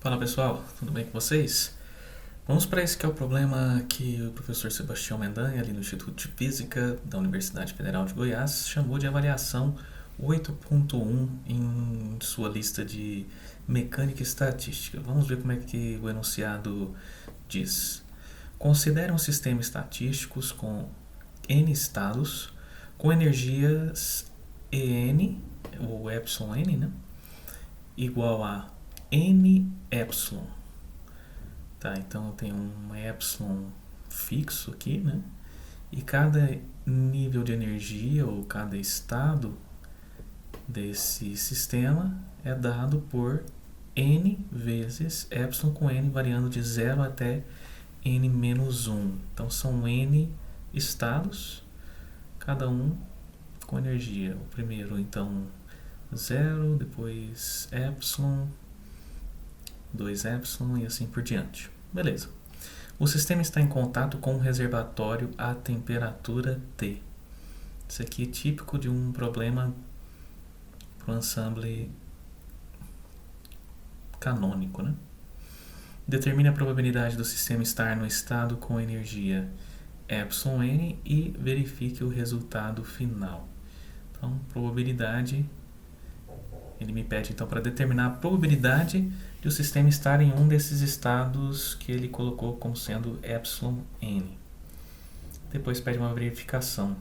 Fala pessoal, tudo bem com vocês? Vamos para esse que é o problema que o professor Sebastião Mendanha, ali no Instituto de Física da Universidade Federal de Goiás, chamou de avaliação 8.1 em sua lista de mecânica e estatística. Vamos ver como é que o enunciado diz. Considere um sistema estatístico com n estados, com energias En, ou epsilon n, né? Igual a n epsilon. Tá, então eu tenho um epsilon fixo aqui, né? E cada nível de energia ou cada estado desse sistema é dado por n vezes epsilon com n variando de 0 até n menos 1. Então são n estados, cada um com energia. O primeiro, então, 0, depois epsilon, 2 epsilon e assim por diante. Beleza. O sistema está em contato com um reservatório a temperatura T. Isso aqui é típico de um problema para o ensemble canônico, né? Determine a probabilidade do sistema estar no estado com energia epsilon n e verifique o resultado final. Então, probabilidade, ele me pede então para determinar a probabilidade de o sistema estar em um desses estados que ele colocou como sendo epsilon n. Depois pede uma verificação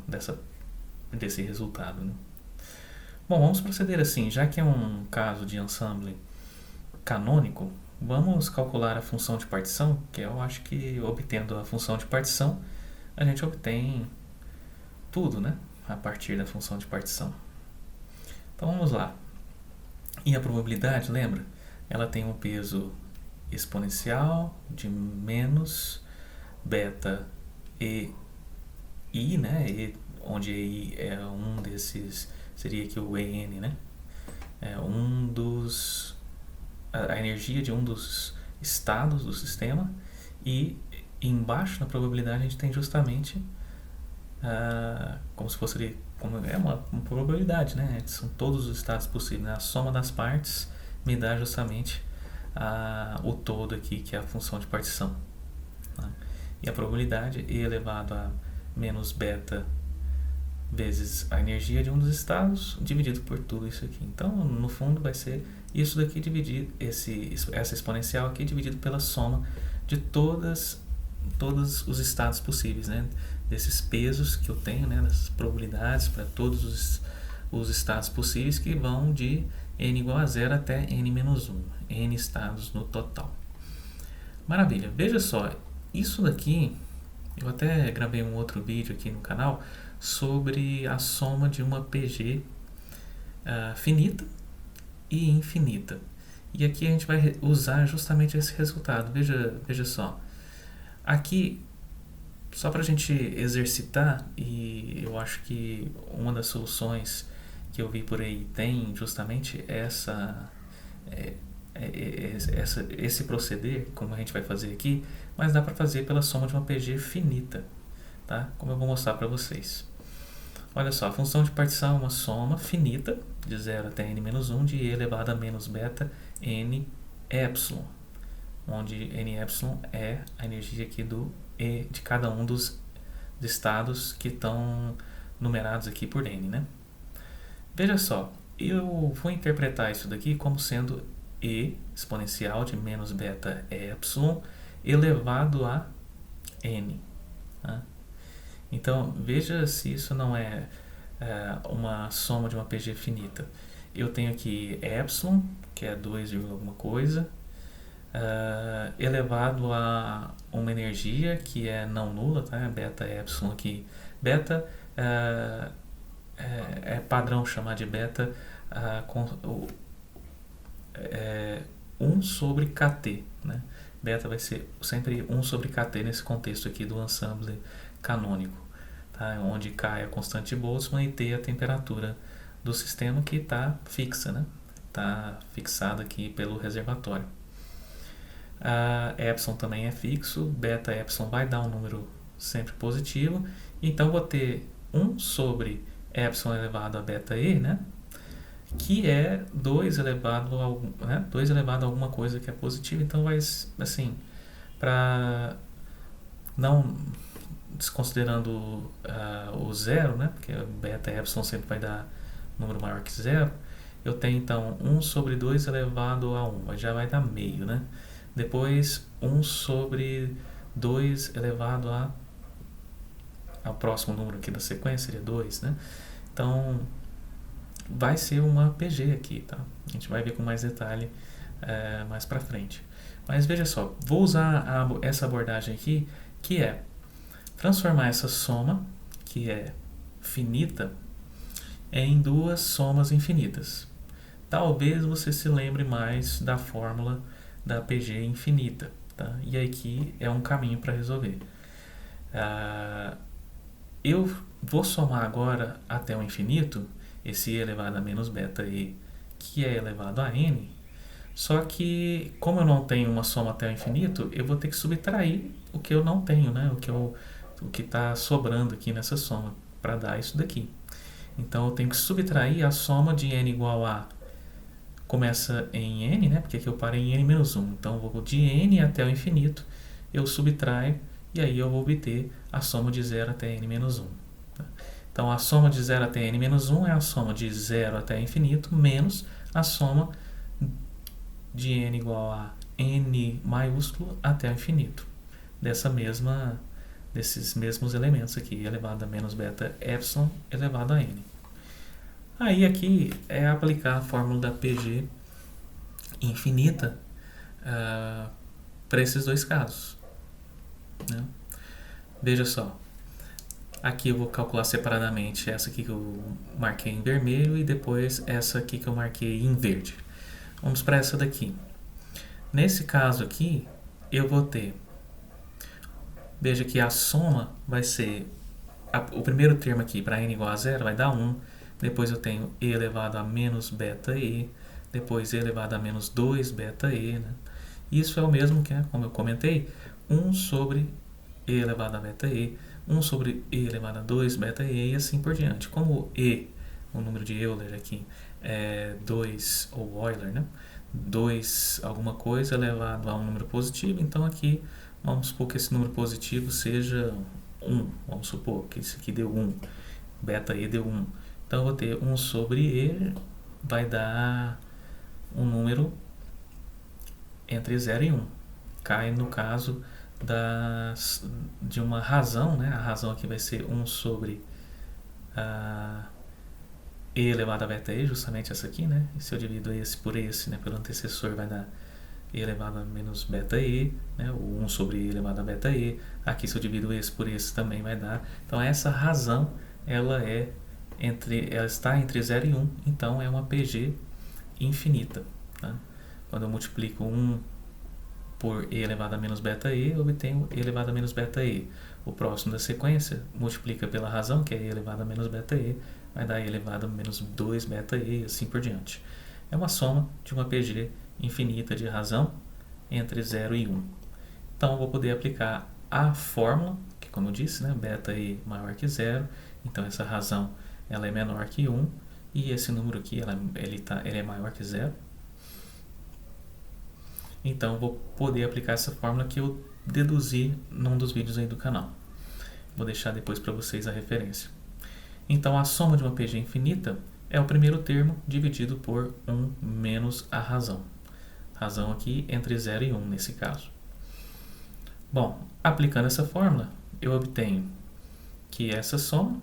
desse resultado, né? Bom, vamos proceder assim. Já que é um caso de ensemble canônico, vamos calcular a função de partição, que eu acho que obtendo a função de partição, a gente obtém tudo, né? A partir da função de partição. Então vamos lá. E a probabilidade, lembra? Ela tem um peso exponencial de menos beta i, né? E, onde i é um desses, seria aqui o En, né? É a energia de um dos estados do sistema, e embaixo na probabilidade a gente tem justamente como se fosse uma probabilidade, né? São todos os estados possíveis, né? A soma das partes me dá justamente o todo aqui, que é a função de partição, né? E a probabilidade e elevado a menos beta vezes a energia de um dos estados dividido por tudo isso aqui. Então, no fundo, vai ser isso daqui dividido, essa exponencial aqui dividido pela soma de todos os estados possíveis, né? Desses pesos que eu tenho, né? Dessas probabilidades para todos os estados possíveis, que vão de n igual a 0 até n menos 1. N estados no total. Maravilha. Veja só, isso daqui, eu até gravei um outro vídeo aqui no canal sobre a soma de uma PG finita e infinita. E aqui a gente vai usar justamente esse resultado. Veja só. Aqui, só para a gente exercitar, e eu acho que uma das soluções que eu vi por aí tem justamente esse proceder, como a gente vai fazer aqui, mas dá para fazer pela soma de uma PG finita, tá? Como eu vou mostrar para vocês. Olha só, a função de partição é uma soma finita, de 0 até n menos 1, de e elevado a menos beta n epsilon, onde n epsilon é a energia aqui de cada um dos estados que estão numerados aqui por n, né? Veja só, eu vou interpretar isso daqui como sendo e exponencial de menos beta epsilon elevado a n, né? Então, veja se isso não é uma soma de uma PG finita. Eu tenho aqui epsilon, que é 2, alguma coisa, elevado a uma energia que é não nula, tá? Beta epsilon aqui. Beta é padrão chamar de beta 1 sobre kT, né? Beta vai ser sempre 1 sobre kT nesse contexto aqui do ensemble canônico, tá? Onde K é a constante de Boltzmann e T é a temperatura do sistema, que está fixa, né? Está fixada aqui pelo reservatório. Epsilon também é fixo, beta epsilon vai dar um número sempre positivo, então vou ter 1 sobre epsilon elevado a beta e, né? que é 2 elevado a, né, 2 elevado a alguma coisa que é positiva. Então vai assim, para não desconsiderando o zero, né, porque beta e epsilon sempre vai dar número maior que zero, eu tenho então 1 sobre 2 elevado a 1, já vai dar meio, né? Depois 1 sobre 2 elevado ao próximo número aqui da sequência, seria 2, né? Então vai ser uma PG aqui, tá? A gente vai ver com mais detalhe mais pra frente. Mas veja só, vou usar essa abordagem aqui, que é transformar essa soma, que é finita, em duas somas infinitas. Talvez você se lembre mais da fórmula da PG infinita, tá? E aqui é um caminho para resolver. Eu vou somar agora até o infinito esse e elevado a menos beta e, que é elevado a n, só que como eu não tenho uma soma até o infinito, eu vou ter que subtrair o que eu não tenho, né? O que está sobrando aqui nessa soma para dar isso daqui. Então eu tenho que subtrair a soma de n igual a, começa em n, né? Porque aqui eu parei em n menos 1. Então eu vou de n até o infinito, eu subtraio e aí eu vou obter a soma de 0 até n menos 1. Tá? Então a soma de 0 até n menos 1 é a soma de 0 até infinito menos a soma de n igual a n maiúsculo até o infinito. Desses mesmos elementos aqui, elevado a menos beta epsilon elevado a n. Aí aqui é aplicar a fórmula da PG infinita para esses dois casos, né? Veja só, aqui eu vou calcular separadamente essa aqui que eu marquei em vermelho e depois essa aqui que eu marquei em verde. Vamos para essa daqui. Nesse caso aqui, eu vou ter, veja que a soma vai ser, o primeiro termo aqui para n igual a 0 vai dar 1, depois eu tenho e elevado a menos beta e, depois e elevado a menos 2 beta e, né? Isso é o mesmo que, como eu comentei, 1 sobre e elevado a beta e, 1 sobre e elevado a 2 beta e assim por diante. Como e, o número de Euler aqui, é 2, ou Euler, né? 2 alguma coisa elevado a um número positivo, então aqui vamos supor que esse número positivo seja 1, vamos supor que isso aqui deu 1, beta e deu 1. Então eu vou ter 1 sobre e, vai dar um número entre 0 e 1. Cai no caso de uma razão, né? A razão aqui vai ser 1 sobre e elevado a beta e, justamente essa aqui, né? E se eu divido esse por esse, né, pelo antecessor, vai dar e elevado a menos beta e, né? O 1 sobre e elevado a beta e. Aqui se eu divido esse por esse também vai dar. Então essa razão, ela está entre 0 e 1, então é uma PG infinita, tá? Quando eu multiplico 1 por e elevado a menos beta e, eu obtenho e elevado a menos beta e. O próximo da sequência multiplica pela razão, que é e elevado a menos beta e, vai dar e elevado a menos 2 beta e, assim por diante. É uma soma de uma PG infinita de razão entre 0 e 1. Então eu vou poder aplicar a fórmula, que como eu disse, né, beta e maior que 0, então essa razão ela é menor que 1, e esse número aqui ele é maior que 0. Então vou poder aplicar essa fórmula que eu deduzi num dos vídeos aí do canal. Vou deixar depois para vocês a referência. Então a soma de uma PG infinita é o primeiro termo dividido por 1 menos a razão. Razão aqui entre 0 e 1 nesse caso. Bom, aplicando essa fórmula, eu obtenho que essa soma,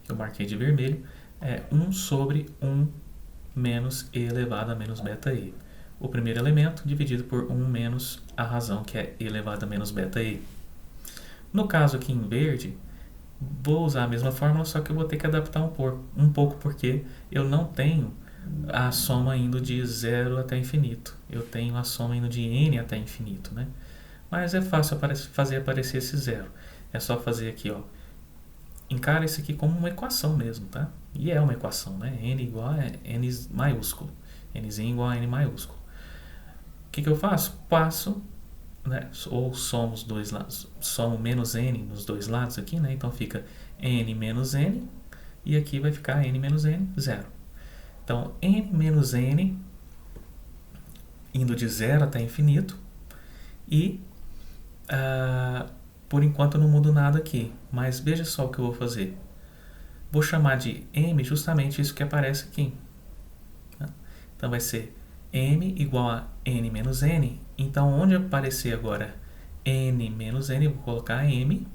que eu marquei de vermelho, é 1 sobre 1 menos e elevado a menos beta e. O primeiro elemento dividido por 1 menos a razão, que é e elevado a menos beta e. No caso aqui em verde, vou usar a mesma fórmula, só que eu vou ter que adaptar um pouco porque eu não tenho a soma indo de 0 até infinito. Eu tenho a soma indo de n até infinito, né? Mas é fácil fazer aparecer esse zero. É só fazer aqui, ó. Encara isso aqui como uma equação mesmo, tá? E é uma equação, né? N igual a n maiúsculo. Nzinho igual a n maiúsculo. O que eu faço? Passo, né? Ou somo os dois lados. Somo menos n nos dois lados aqui, né? Então fica n menos n. E aqui vai ficar n menos n, 0. Então, m menos n, indo de 0 até infinito, e por enquanto eu não mudo nada aqui, mas veja só o que eu vou fazer. Vou chamar de m justamente isso que aparece aqui. Então vai ser m igual a n menos n. Então onde aparecer agora n menos n, eu vou colocar m.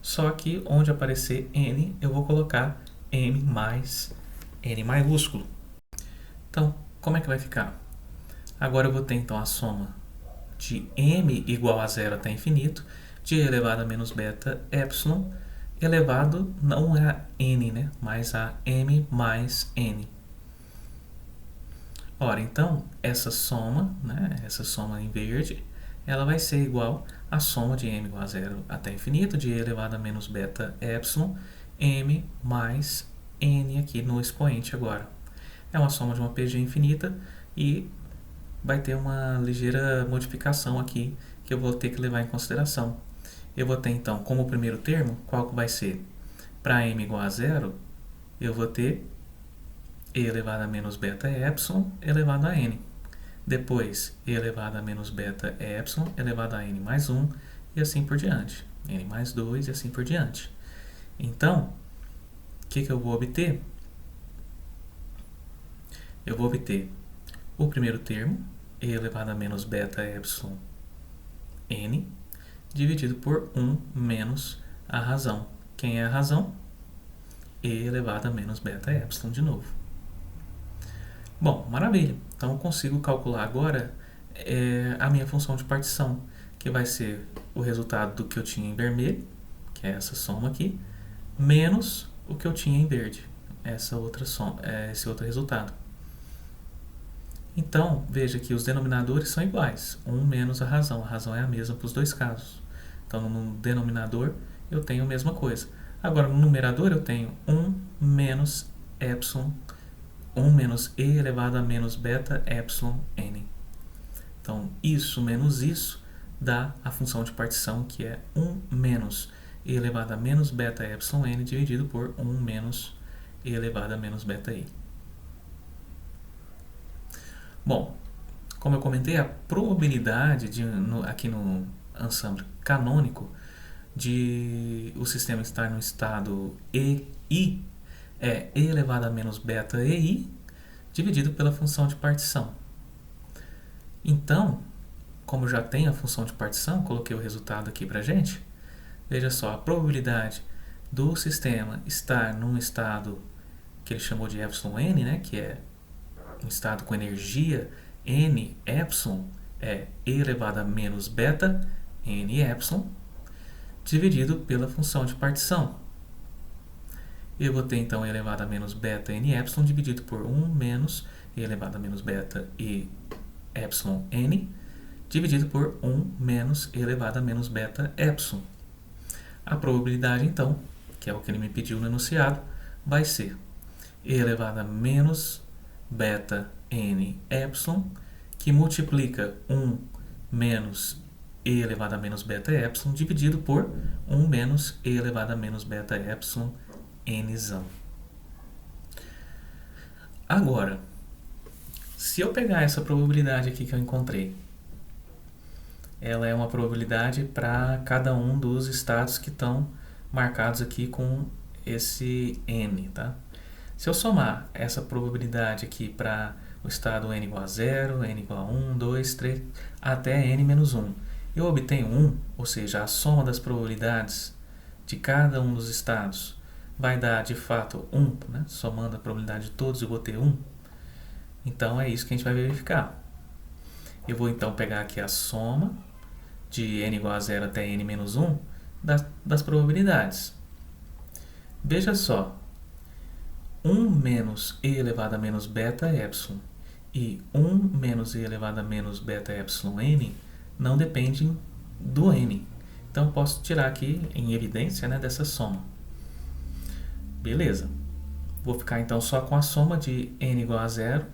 Só que onde aparecer n, eu vou colocar m mais n maiúsculo. Então, como é que vai ficar? Agora eu vou ter então a soma de m igual a 0 até infinito, de e elevado a menos beta epsilon, elevado não a n, né? Mas a m mais n. Ora, então, essa soma, né? Essa soma em verde, ela vai ser igual à soma de m igual a 0 até infinito, de e elevado a menos beta epsilon, m mais n aqui no expoente agora. É uma soma de uma PG infinita e vai ter uma ligeira modificação aqui que eu vou ter que levar em consideração. Eu vou ter então como primeiro termo, qual que vai ser? Para m igual a 0, eu vou ter e elevado a menos beta epsilon elevado a n. Depois, e elevado a menos beta epsilon elevado a n mais 1 e assim por diante. N mais 2 e assim por diante. Então, o que eu vou obter? Eu vou obter o primeiro termo, e elevado a menos beta epsilon n, dividido por 1 menos a razão. Quem é a razão? E elevado a menos beta epsilon de novo. Bom, maravilha. Então eu consigo calcular agora a minha função de partição, que vai ser o resultado do que eu tinha em vermelho, que é essa soma aqui, menos o que eu tinha em verde, essa outra soma, esse outro resultado. Então, veja que os denominadores são iguais, 1 menos a razão é a mesma para os dois casos. Então, no denominador, eu tenho a mesma coisa. Agora, no numerador, eu tenho 1 menos epsilon, 1 menos e elevado a menos beta epsilon n. Então, isso menos isso dá a função de partição, que é 1 menos e elevado a menos beta epsilon n dividido por 1 menos e elevado a menos beta i. Bom, como eu comentei, a probabilidade aqui no ensemble canônico de o sistema estar no estado EI é e elevado a menos beta EI dividido pela função de partição. Então, como eu já tenho a função de partição, coloquei o resultado aqui para a gente. Veja só, a probabilidade do sistema estar num estado que ele chamou de epsilon n, né, que é um estado com energia n epsilon, é e elevado a menos beta n epsilon, dividido pela função de partição. Eu vou ter então e elevado a menos beta n epsilon dividido por 1 menos e elevado a menos beta e epsilon n, dividido por 1 menos e elevado a menos beta epsilon. A probabilidade então, que é o que ele me pediu no enunciado, vai ser e elevado a menos beta n epsilon, que multiplica 1 menos e elevado a menos beta epsilon dividido por 1 menos e elevado a menos beta epsilon nzão. Agora, se eu pegar essa probabilidade aqui que eu encontrei, ela é uma probabilidade para cada um dos estados que estão marcados aqui com esse n, tá? Se eu somar essa probabilidade aqui para o estado n igual a 0, n igual a 1, 2, 3, até n menos 1, eu obtenho 1, ou seja, a soma das probabilidades de cada um dos estados vai dar de fato 1, né? Somando a probabilidade de todos eu vou ter 1. Então é isso que a gente vai verificar. Eu vou então pegar aqui a soma de n igual a 0 até n menos 1 das probabilidades. Veja só, 1 menos e elevado a menos beta epsilon e 1 menos e elevado a menos beta epsilon n não dependem do n. Então, eu posso tirar aqui em evidência, né, dessa soma. Beleza. Vou ficar então só com a soma de n igual a 0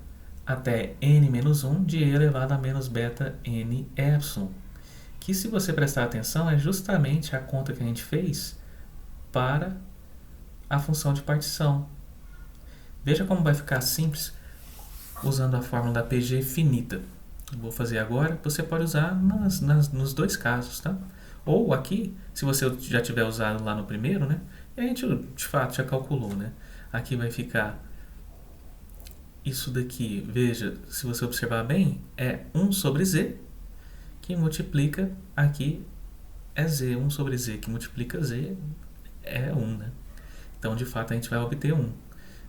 até n menos 1 de e elevado a menos beta n epsilon. Que, se você prestar atenção, é justamente a conta que a gente fez para a função de partição. Veja como vai ficar simples usando a fórmula da PG finita. Vou fazer agora, você pode usar nos dois casos, tá? Ou aqui, se você já tiver usado lá no primeiro, né? E a gente, de fato, já calculou, né? Aqui vai ficar isso daqui, veja, se você observar bem, é 1 sobre z, que multiplica aqui é z. 1 sobre z que multiplica z é 1, né? Então, de fato, a gente vai obter 1.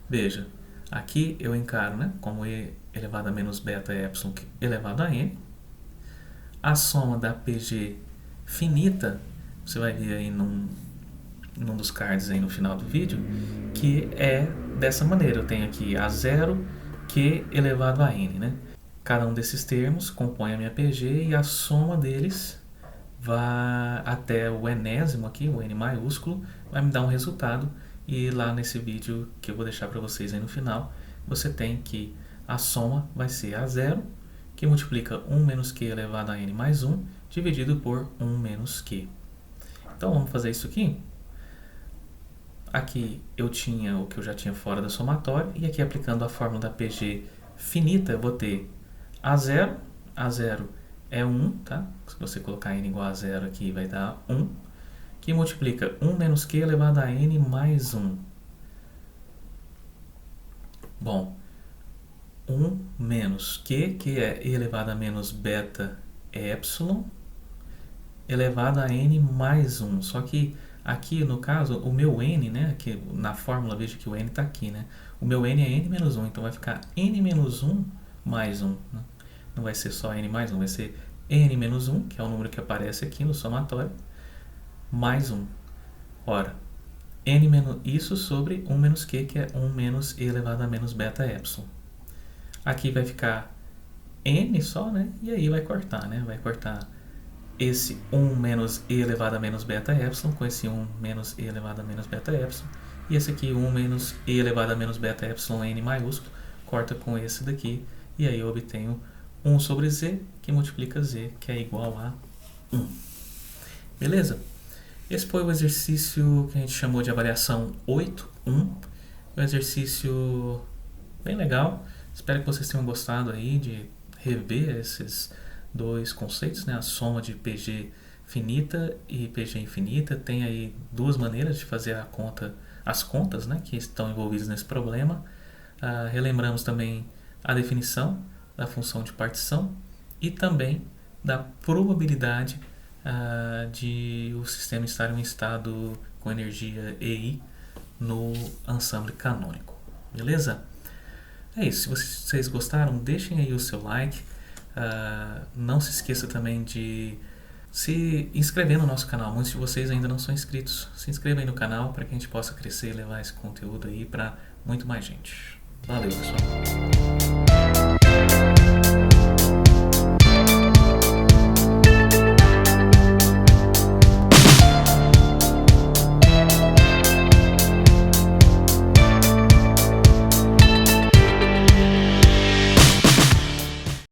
Veja, aqui eu encaro, né, como e elevado a menos beta epsilon elevado a n. A soma da PG finita, você vai ver aí num dos cards aí no final do vídeo, que é dessa maneira. Eu tenho aqui A0 Q elevado a n, né? Cada um desses termos compõe a minha PG e a soma deles vai até o enésimo aqui, o n maiúsculo, vai me dar um resultado. E lá nesse vídeo que eu vou deixar para vocês aí no final, você tem que a soma vai ser A0, que multiplica 1 menos Q elevado a n mais 1, dividido por 1 menos Q. Então vamos fazer isso aqui. Aqui eu tinha o que eu já tinha fora da somatória, e aqui aplicando a fórmula da PG finita, eu vou ter A0, A0 é 1, tá? Se você colocar n igual a 0 aqui, vai dar 1, que multiplica 1 menos Q elevado a n mais 1. Bom, 1 menos Q, que é e elevado a menos beta epsilon, elevado a n mais 1. Só que aqui, no caso, o meu n, né, aqui na fórmula, veja que o n está aqui, né? O meu n é n menos 1, então vai ficar n menos 1 mais 1. Né? Não vai ser só n mais 1, vai ser n menos 1, que é o número que aparece aqui no somatório, mais 1. Ora, n menos isso sobre 1 menos q, que é 1 menos e elevado a menos beta epsilon. Aqui vai ficar n só, né? E aí vai cortar, né? Vai cortar esse 1 menos e elevado a menos beta epsilon com esse 1 menos e elevado a menos beta epsilon. E esse aqui, 1 menos e elevado a menos beta epsilon n maiúsculo, corta com esse daqui. E aí eu obtenho 1 sobre z, que multiplica z, que é igual a 1. Beleza? Esse foi o exercício que a gente chamou de avaliação 8.1. Um exercício bem legal. Espero que vocês tenham gostado aí de rever esses dois conceitos, né? A soma de PG finita e PG infinita. Tem aí duas maneiras de fazer as contas, né, que estão envolvidas nesse problema. Relembramos também a definição da função de partição e também da probabilidade de o sistema estar em um estado com energia EI no ensemble canônico. Beleza? É isso. Se vocês gostaram, deixem aí o seu like. Não se esqueça também de se inscrever no nosso canal. Muitos de vocês ainda não são inscritos. Se inscreva aí no canal para que a gente possa crescer e levar esse conteúdo aí para muito mais gente. Valeu, pessoal!